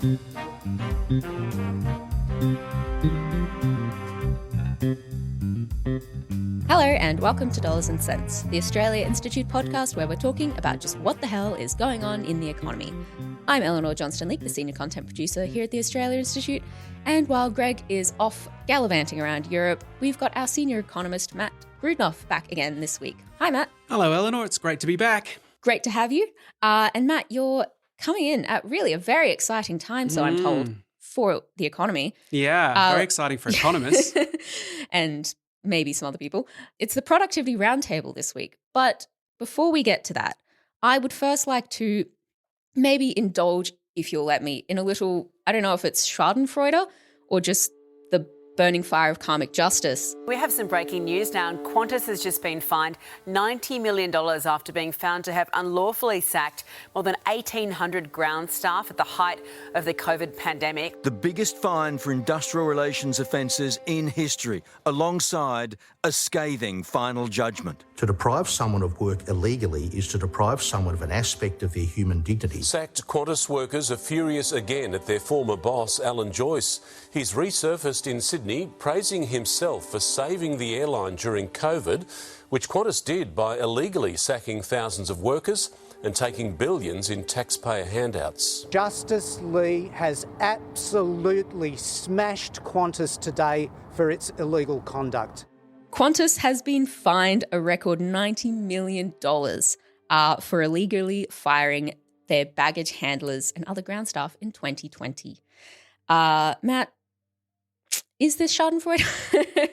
Hello and welcome to Dollars and Cents, the Australia Institute podcast where we're talking about just what the hell is going on in the economy. I'm Elinor Johnston-Leake, the senior content producer here at the Australia Institute, and while Greg is off gallivanting around Europe, we've got our senior economist Matt Grudnoff back again this week. Hi, Matt. Hello, Elinor. It's great to be back. Great to have you. And Matt, you're coming in at really a very exciting time, so I'm told, for the economy. Yeah, very exciting for economists. And maybe some other people. It's the Productivity Roundtable this week. But before we get to that, I would first like to maybe indulge, if you'll let me, in a little, I don't know if it's schadenfreude or just the burning fire of karmic justice. We have some breaking news now. Qantas has just been fined $90 million after being found to have unlawfully sacked more than 1,800 ground staff at the height of the COVID pandemic. The biggest fine for industrial relations offences in history, alongside a scathing final judgment. To deprive someone of work illegally is to deprive someone of an aspect of their human dignity. Sacked Qantas workers are furious again at their former boss, Alan Joyce. He's resurfaced in Sydney, praising himself for saving the airline during COVID, which Qantas did by illegally sacking thousands of workers and taking billions in taxpayer handouts. Justice Lee has absolutely smashed Qantas today for its illegal conduct. Qantas has been fined a record $90 million for illegally firing their baggage handlers and other ground staff in 2020. Matt, is this schadenfreude?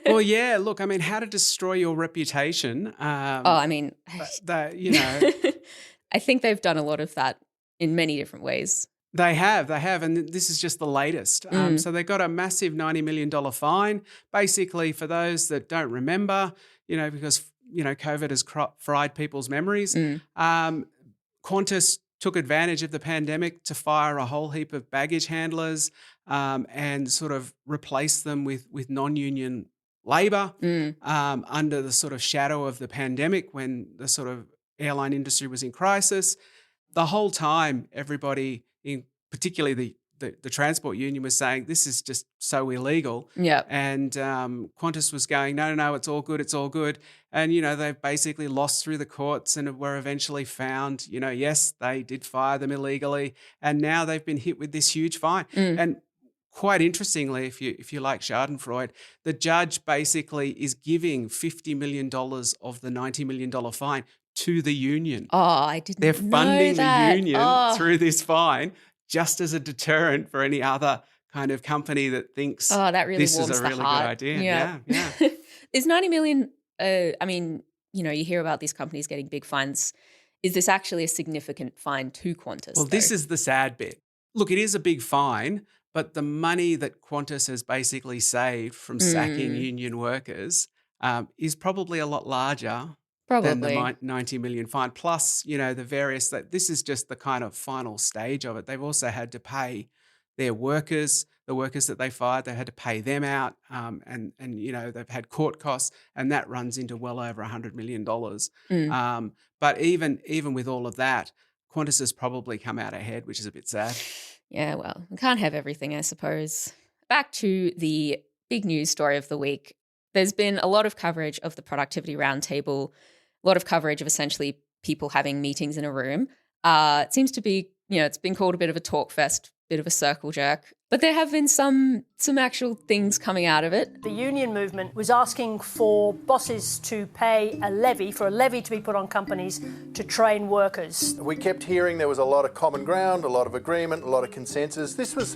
Well, yeah, look, I mean, how to destroy your reputation. I think they've done a lot of that in many different ways. They have, and this is just the latest. So they got a massive $90 million fine. Basically, for those that don't remember, because, COVID has fried people's memories, Qantas took advantage of the pandemic to fire a whole heap of baggage handlers and sort of replace them with non-union labour under the sort of shadow of the pandemic when the sort of airline industry was in crisis. The whole time, everybody, particularly the transport union, was saying this is just so illegal. Yeah. And Qantas was going, no, it's all good. And, they've basically lost through the courts and were eventually found, yes, they did fire them illegally. And now they've been hit with this huge fine. And quite interestingly, if you like Schadenfreude, the judge basically is giving $50 million of the $90 million fine to the union. Oh, I didn't know that. They're funding the union through this fine just as a deterrent for any other kind of company that thinks that really this is a really good idea. Yeah. Is 90 million, you hear about these companies getting big fines. Is this actually a significant fine to Qantas? Well, this is the sad bit. Look, it is a big fine, but the money that Qantas has basically saved from sacking union workers is probably a lot larger than the 90 million fine. Plus, the various, that this is just the kind of final stage of it. They've also had to pay their workers, the workers that they fired, they had to pay them out. And they've had court costs, and that runs into well over $100 million. But even with all of that, Qantas has probably come out ahead, which is a bit sad. Yeah, well, we can't have everything, I suppose. Back to the big news story of the week. There's been a lot of coverage of the Productivity Roundtable, a lot of coverage of essentially people having meetings in a room. It seems to be, it's been called a bit of a talk fest, bit of a circle jerk. But there have been some actual things coming out of it. The union movement was asking for bosses to pay a levy to be put on companies to train workers. We kept hearing there was a lot of common ground, a lot of agreement, a lot of consensus. This was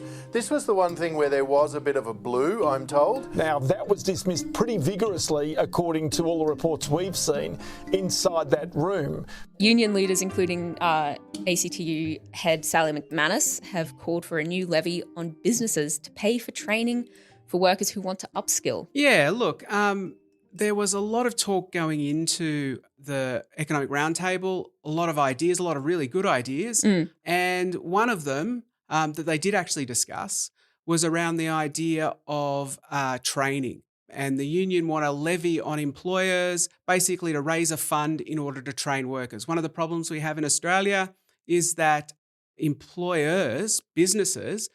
the one thing where there was a bit of a blue, I'm told. Now, that was dismissed pretty vigorously, according to all the reports we've seen inside that room. Union leaders, including ACTU head Sally McManus, have called for a new levy on businesses to pay for training for workers who want to upskill. Yeah, look, there was a lot of talk going into the Economic Roundtable, a lot of ideas, a lot of really good ideas. And one of them that they did actually discuss was around the idea of training. And the union want a levy on employers, basically to raise a fund in order to train workers. One of the problems we have in Australia is that employers, businesses,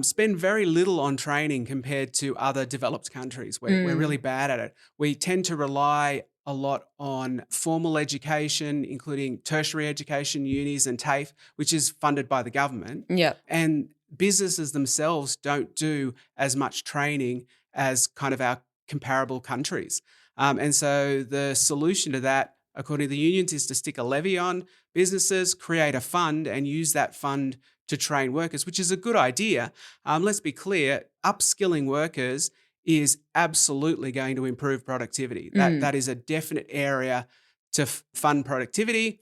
spend very little on training compared to other developed countries. We're really bad at it. We tend to rely a lot on formal education, including tertiary education, unis and TAFE, which is funded by the government. Yeah. And businesses themselves don't do as much training as kind of our comparable countries. And so the solution to that, according to the unions, is to stick a levy on businesses, create a fund and use that fund to train workers, which is a good idea. Let's be clear, upskilling workers is absolutely going to improve productivity. That is a definite area to fund productivity.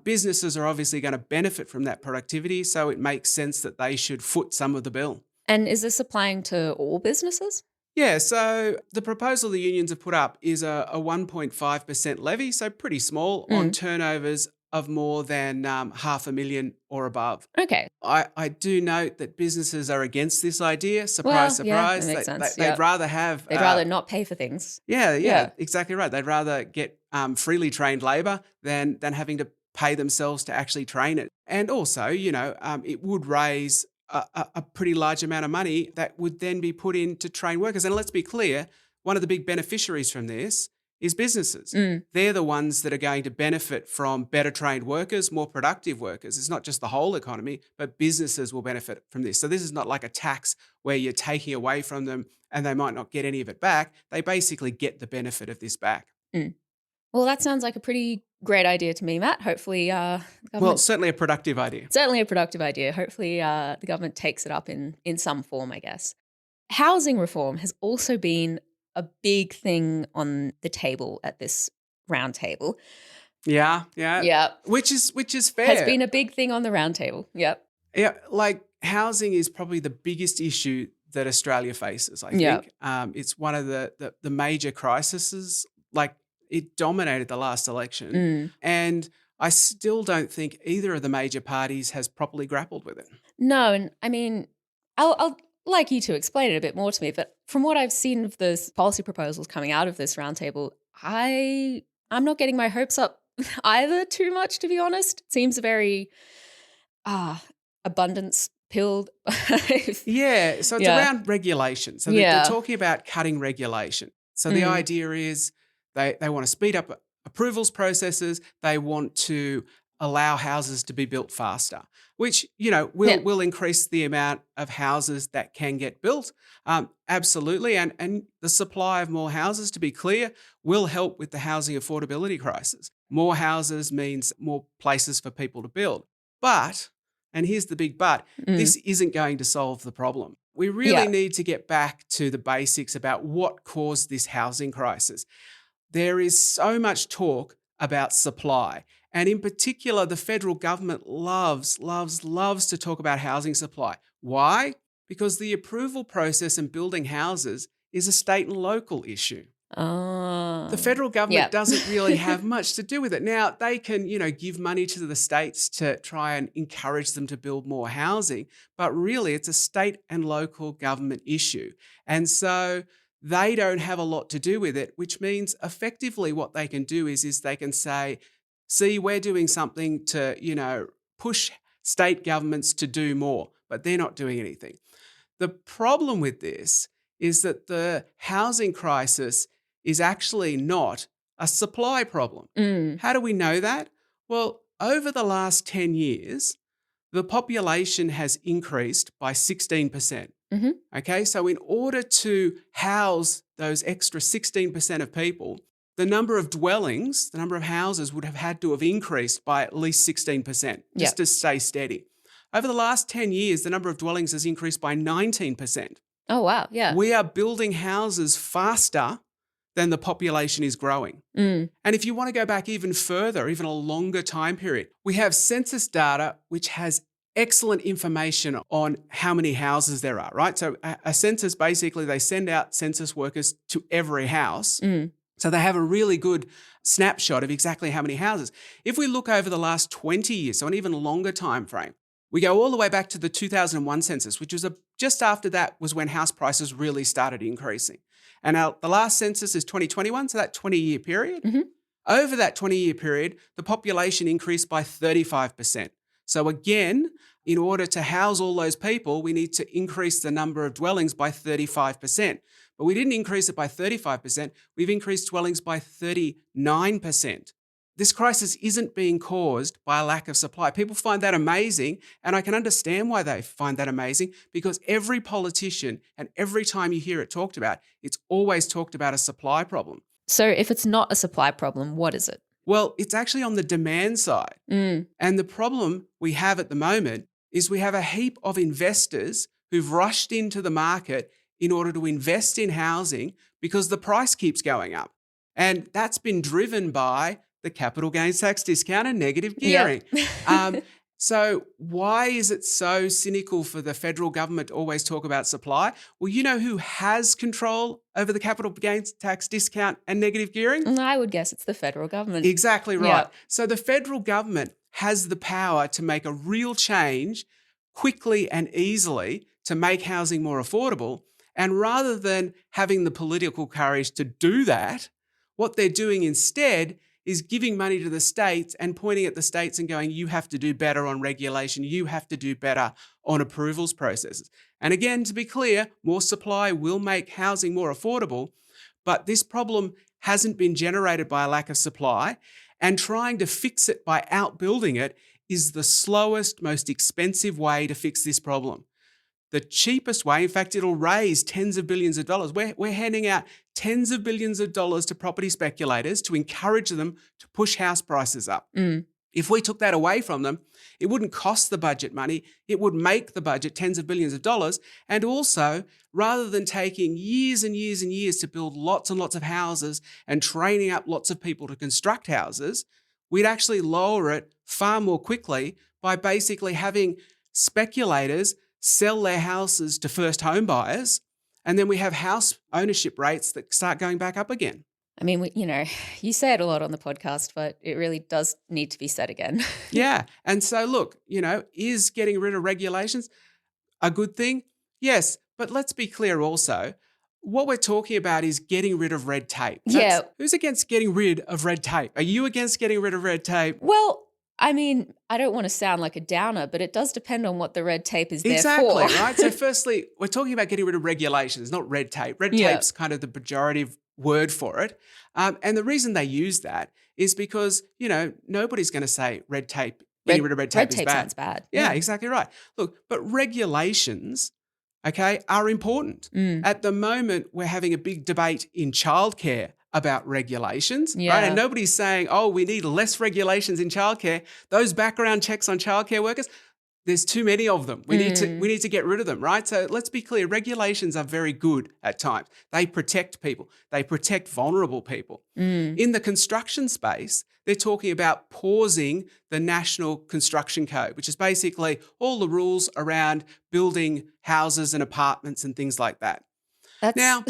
Businesses are obviously going to benefit from that productivity, so it makes sense that they should foot some of the bill. And is this applying to all businesses? Yeah, so the proposal the unions have put up is a 1.5% levy, so pretty small, on turnovers of more than $500,000 or above. Okay. I do note that businesses are against this idea. Surprise, surprise. Yeah, that makes sense. They'd rather have... They'd rather not pay for things. Yeah, exactly right. They'd rather get freely trained labour than having to pay themselves to actually train it. And also, it would raise a pretty large amount of money that would then be put in to train workers. And let's be clear, one of the big beneficiaries from this is businesses. They're the ones that are going to benefit from better trained workers, more productive workers. It's not just the whole economy, but businesses will benefit from this. So this is not like a tax where you're taking away from them and they might not get any of it back. They basically get the benefit of this back. Well, that sounds like a pretty great idea to me, Matt. Hopefully, well, certainly a productive idea. Certainly a productive idea. Hopefully, the government takes it up in some form, I guess. Housing reform has also been a big thing on the table at this roundtable. Yeah. Which is fair. Has been a big thing on the roundtable. Yep. Yeah, like housing is probably the biggest issue that Australia faces, I think. It's one of the major crises. Like, it dominated the last election. And I still don't think either of the major parties has properly grappled with it. No, and I mean, I'll like you to explain it a bit more to me, but from what I've seen of the policy proposals coming out of this roundtable, I'm not getting my hopes up either too much, to be honest. It seems very abundance pilled. Yeah, so it's around regulation. So they're talking about cutting regulation. So the idea is they want to speed up approvals processes. They want to allow houses to be built faster, which, will increase the amount of houses that can get built. Absolutely. And the supply of more houses, to be clear, will help with the housing affordability crisis. More houses means more places for people to build. But, and here's the big but, this isn't going to solve the problem. We really need to get back to the basics about what caused this housing crisis. There is so much talk about supply. And in particular, the federal government loves to talk about housing supply. Why? Because the approval process in building houses is a state and local issue. The federal government doesn't really have much to do with it. Now, they can, give money to the states to try and encourage them to build more housing, but really it's a state and local government issue. And so they don't have a lot to do with it, which means effectively what they can do is they can say, see, we're doing something to, push state governments to do more, but they're not doing anything. The problem with this is that the housing crisis is actually not a supply problem. How do we know that? Well, over the last 10 years, the population has increased by 16%. Okay, so in order to house those extra 16% of people, the number of dwellings, the number of houses would have had to have increased by at least 16% just to stay steady. Over the last 10 years, the number of dwellings has increased by 19%. Oh, wow, yeah. We are building houses faster than the population is growing. And if you want to go back even further, even a longer time period, we have census data which has excellent information on how many houses there are, right? So a census, basically, they send out census workers to every house. So they have a really good snapshot of exactly how many houses. If we look over the last 20 years, so an even longer time frame, we go all the way back to the 2001 census, which was just after that was when house prices really started increasing. And the last census is 2021, so that 20-year period. Over that 20-year period, the population increased by 35%. So again, in order to house all those people, we need to increase the number of dwellings by 35%. But we didn't increase it by 35%. We've increased dwellings by 39%. This crisis isn't being caused by a lack of supply. People find that amazing, and I can understand why they find that amazing, because every politician and every time you hear it talked about, it's always talked about a supply problem. So if it's not a supply problem, what is it? Well, it's actually on the demand side. And the problem we have at the moment is we have a heap of investors who've rushed into the market in order to invest in housing because the price keeps going up. And that's been driven by the capital gains tax discount and negative gearing. Yep. So why is it so cynical for the federal government to always talk about supply? Well, you know who has control over the capital gains tax discount and negative gearing? I would guess it's the federal government. Exactly right. Yep. So the federal government has the power to make a real change quickly and easily to make housing more affordable. And rather than having the political courage to do that, what they're doing instead is giving money to the states and pointing at the states and going, you have to do better on regulation, you have to do better on approvals processes. And again, to be clear, more supply will make housing more affordable, but this problem hasn't been generated by a lack of supply, and trying to fix it by outbuilding it is the slowest, most expensive way to fix this problem. The cheapest way, in fact, it'll raise tens of billions of dollars. We're handing out tens of billions of dollars to property speculators to encourage them to push house prices up. If we took that away from them, it wouldn't cost the budget money. It would make the budget tens of billions of dollars. And also, rather than taking years and years and years to build lots and lots of houses and training up lots of people to construct houses, we'd actually lower it far more quickly by basically having speculators sell their houses to first home buyers, and then we have house ownership rates that start going back up again. I mean, you say it a lot on the podcast, but it really does need to be said again. Yeah. And so look, is getting rid of regulations a good thing? Yes. But let's be clear also, what we're talking about is getting rid of red tape. Who's against getting rid of red tape? Are you against getting rid of red tape? Well, I mean, I don't want to sound like a downer, but it does depend on what the red tape is there for. Exactly, right? So firstly, we're talking about getting rid of regulations, not red tape. Red tape's kind of the pejorative word for it. And the reason they use that is because, nobody's going to say red tape, getting rid of red tape is bad. Red tape sounds bad. Yeah, exactly right. Look, but regulations, are important. At the moment, we're having a big debate in childcare about regulations, right? And nobody's saying, we need less regulations in childcare. Those background checks on childcare workers, there's too many of them. We need to get rid of them, right? So let's be clear, regulations are very good at times. They protect people. They protect vulnerable people. In the construction space, they're talking about pausing the National Construction Code, which is basically all the rules around building houses and apartments and things like that. Now,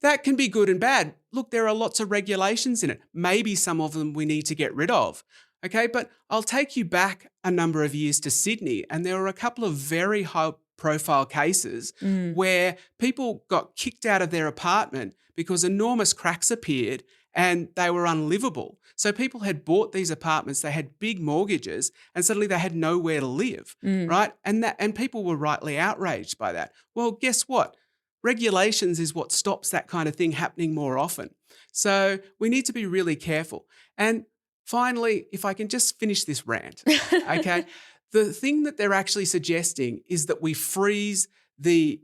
that can be good and bad. Look, there are lots of regulations in it. Maybe some of them we need to get rid of. But I'll take you back a number of years to Sydney, and there were a couple of very high-profile cases where people got kicked out of their apartment because enormous cracks appeared and they were unlivable. So people had bought these apartments, they had big mortgages, and suddenly they had nowhere to live, right? And people were rightly outraged by that. Well, guess what? Regulations is what stops that kind of thing happening more often. So we need to be really careful. And finally, if I can just finish this rant, the thing that they're actually suggesting is that we freeze the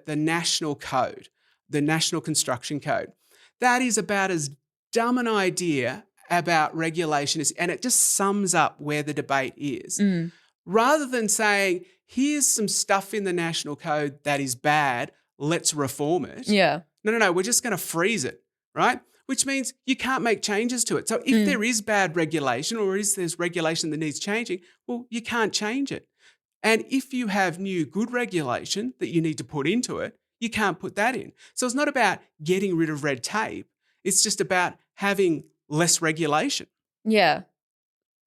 national code, the National Construction Code. That is about as dumb an idea about regulation as, and it just sums up where the debate is. Rather than saying, here's some stuff in the National Code that is bad, let's reform it. No, we're just going to freeze it, right? Which means you can't make changes to it. So if there is bad regulation or there's regulation that needs changing, well, you can't change it. And if you have new good regulation that you need to put into it, you can't put that in. So it's not about getting rid of red tape. It's just about having less regulation. Yeah.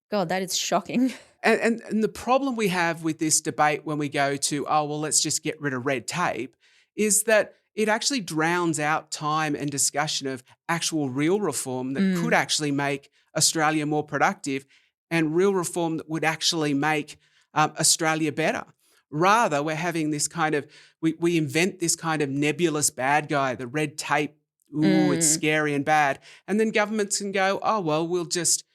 God, that is shocking. And the problem we have with this debate when we go to, let's just get rid of red tape, is that it actually drowns out time and discussion of actual real reform that could actually make Australia more productive, and real reform that would actually make Australia better. Rather, we're having this kind of, we invent this kind of nebulous bad guy, the red tape. Ooh, it's scary and bad. And then governments can go, oh, well, we'll just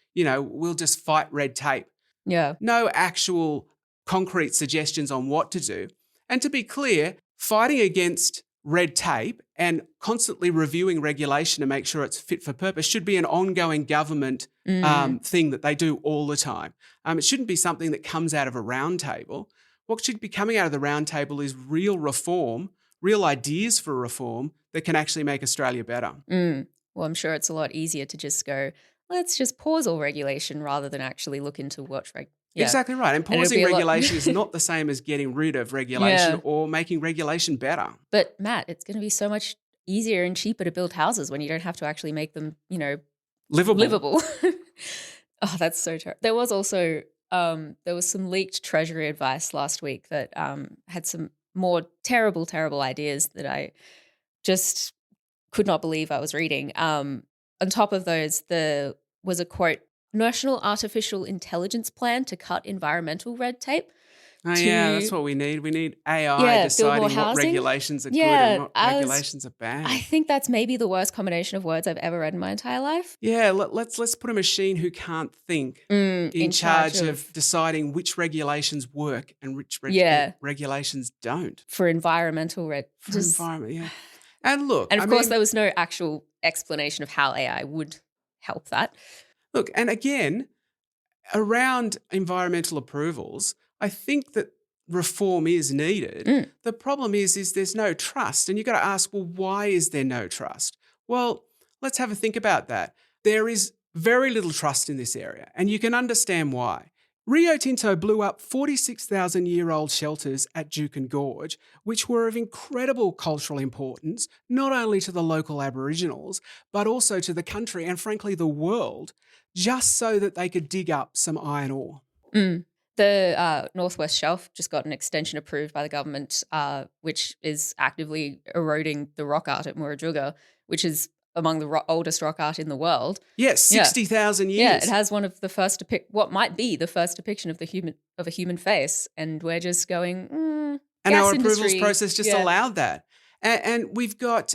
fight red tape. Yeah. No actual concrete suggestions on what to do. And to be clear, fighting against red tape and constantly reviewing regulation to make sure it's fit for purpose should be an ongoing government thing that they do all the time. It shouldn't be something that comes out of a roundtable. What should be coming out of the roundtable is real reform, real ideas for reform that can actually make Australia better. Well, I'm sure it's a lot easier to just go, let's just pause all regulation rather than actually look into what Exactly right. And pausing regulation is not the same as getting rid of regulation or making regulation better. But Matt, it's going to be so much easier and cheaper to build houses when you don't have to actually make them, livable. Oh, that's so terrible. There was also there was some leaked Treasury advice last week that had some more terrible, terrible ideas that I just could not believe I was reading. On top of those, there was a quote, National Artificial Intelligence Plan to cut environmental red tape. Oh, yeah, that's what we need. We need AI deciding what regulations are good and what regulations are bad. I think that's maybe the worst combination of words I've ever read in my entire life. Yeah, let's put a machine who can't think in charge of deciding which regulations work and which regulations don't. For environmental environment, yeah. And look, and of course there was no actual explanation of how AI would help that. Look, and again, around environmental approvals, I think that reform is needed. The problem is there's no trust. And you've got to ask, well, why is there no trust? Well, let's have a think about that. There is very little trust in this area, and you can understand why. Rio Tinto blew up 46,000-year-old shelters at Juukan Gorge, which were of incredible cultural importance, not only to the local Aboriginals, but also to the country and, frankly, the world, just so that they could dig up some iron ore. The Northwest Shelf just got an extension approved by the government, which is actively eroding the rock art at Murujuga, which is among the oldest rock art in the world. Yes, 60,000 years. Yeah, it has one of the first what might be the first depiction of a human face, and we're just going. And our approvals process just allowed that. And we've got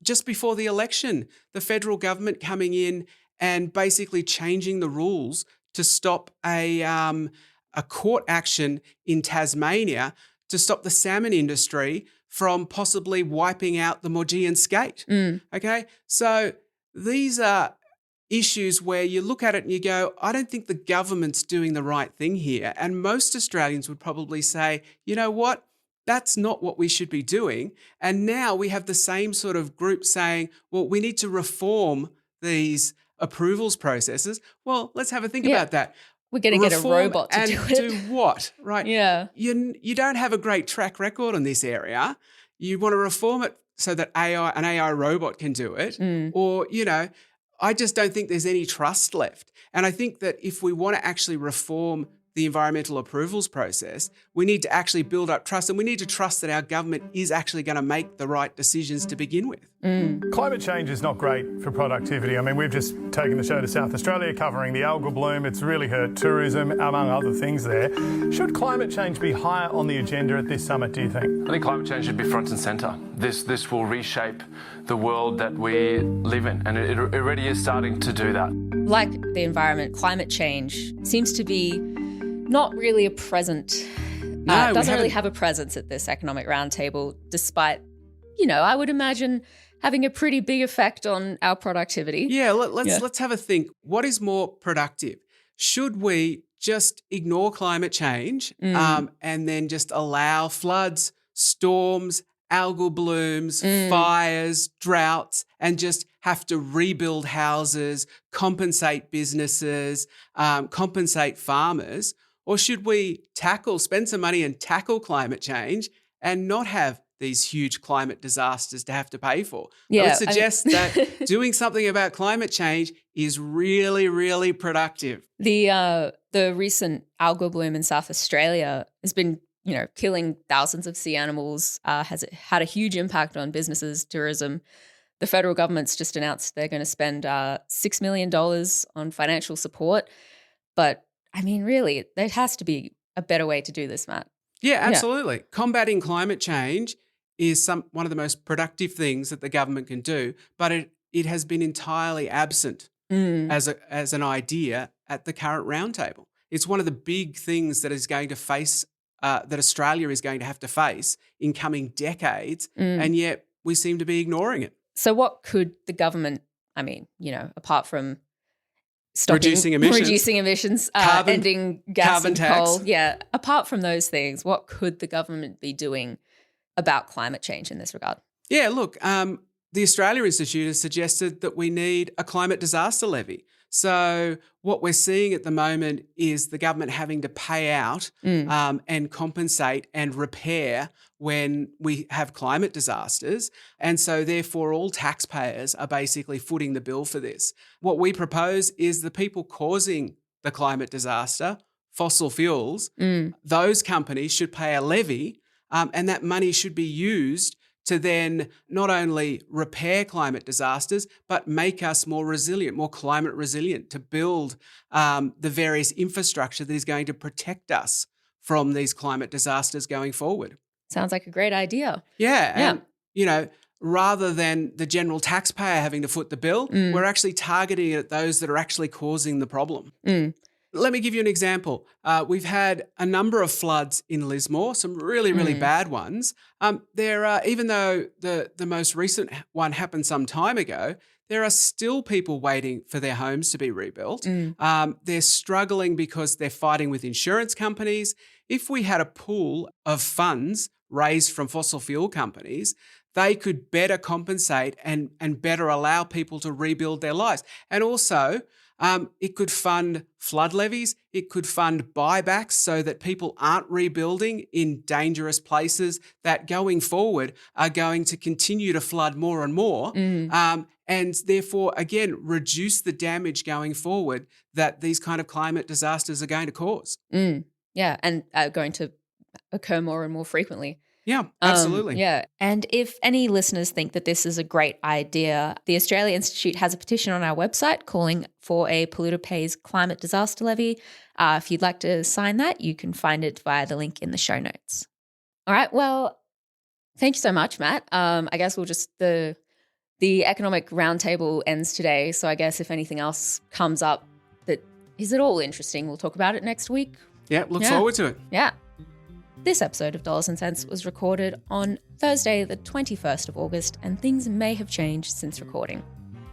just before the election, the federal government coming in and basically changing the rules to stop a court action in Tasmania to stop the salmon industry from possibly wiping out the Maugean skate. Okay? So these are issues where you look at it and you go, I don't think the government's doing the right thing here. And most Australians would probably say, you know what? That's not what we should be doing. And now we have the same sort of group saying, well, we need to reform these approvals processes. Well, let's have a think about that. We're going to get a robot to do it. And do what? Right? Yeah. You don't have a great track record on this area. You want to reform it so that an AI robot can do it. Or, I just don't think there's any trust left. And I think that if we want to actually reform the environmental approvals process, we need to actually build up trust, and we need to trust that our government is actually going to make the right decisions to begin with. Climate change is not great for productivity. I mean, we've just taken the show to South Australia covering the algal bloom. It's really hurt tourism, among other things there. Should climate change be higher on the agenda at this summit, do you think? I think climate change should be front and centre. This will reshape the world that we live in, and it already is starting to do that. Like the environment, climate change seems to be not really a present. It doesn't really have a presence at this economic roundtable, despite, I would imagine having a pretty big effect on our productivity. Yeah, let's have a think. What is more productive? Should we just ignore climate change and then just allow floods, storms, algal blooms, fires, droughts, and just have to rebuild houses, compensate businesses, compensate farmers? Or should we spend some money and tackle climate change and not have these huge climate disasters to have to pay for? I would suggest that doing something about climate change is really, really productive. The recent algal bloom in South Australia has been, killing thousands of sea animals, has had a huge impact on businesses, tourism. The federal government's just announced they're going to spend $6 million on financial support. But I mean, really, there has to be a better way to do this, Matt. Yeah, absolutely. Combating climate change is one of the most productive things that the government can do, but it has been entirely absent as an idea at the current roundtable. It's one of the big things that is going to face that Australia is going to have to face in coming decades, and yet we seem to be ignoring it. So what could the government, apart from reducing emissions, ending gas carbon and tax. coal, apart from those things, what could the government be doing about climate change in this regard? Yeah, look, the Australia Institute has suggested that we need a climate disaster levy. So what we're seeing at the moment is the government having to pay out and compensate and repair when we have climate disasters. And so therefore all taxpayers are basically footing the bill for this. What we propose is the people causing the climate disaster, fossil fuels, those companies should pay a levy and that money should be used to then not only repair climate disasters, but make us more resilient, more climate resilient, to build the various infrastructure that is going to protect us from these climate disasters going forward. Sounds like a great idea. Yeah. And, rather than the general taxpayer having to foot the bill, we're actually targeting it at those that are actually causing the problem. Let me give you an example. We've had a number of floods in Lismore, some really, really bad ones. Even though the most recent one happened some time ago, there are still people waiting for their homes to be rebuilt. They're struggling because they're fighting with insurance companies. If we had a pool of funds raised from fossil fuel companies, they could better compensate and better allow people to rebuild their lives. And also, it could fund flood levies. It could fund buybacks so that people aren't rebuilding in dangerous places that going forward are going to continue to flood more and more. And therefore, again, reduce the damage going forward that these kind of climate disasters are going to cause. Yeah, and are going to occur more and more frequently. Yeah, absolutely. And if any listeners think that this is a great idea, the Australia Institute has a petition on our website calling for a polluter pays climate disaster levy. If you'd like to sign that, you can find it via the link in the show notes. All right, well, thank you so much, Matt. I guess we'll just the economic roundtable ends today, so I guess if anything else comes up that is at all interesting, we'll talk about it next week. Yeah, look forward to it. Yeah. This episode of Dollars and Cents was recorded on Thursday, the 21st of August, and things may have changed since recording.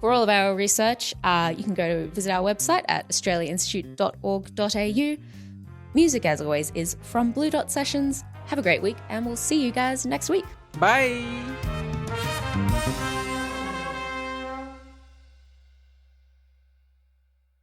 For all of our research, you can go to visit our website at australiainstitute.org.au. Music, as always, is from Blue Dot Sessions. Have a great week, and we'll see you guys next week. Bye.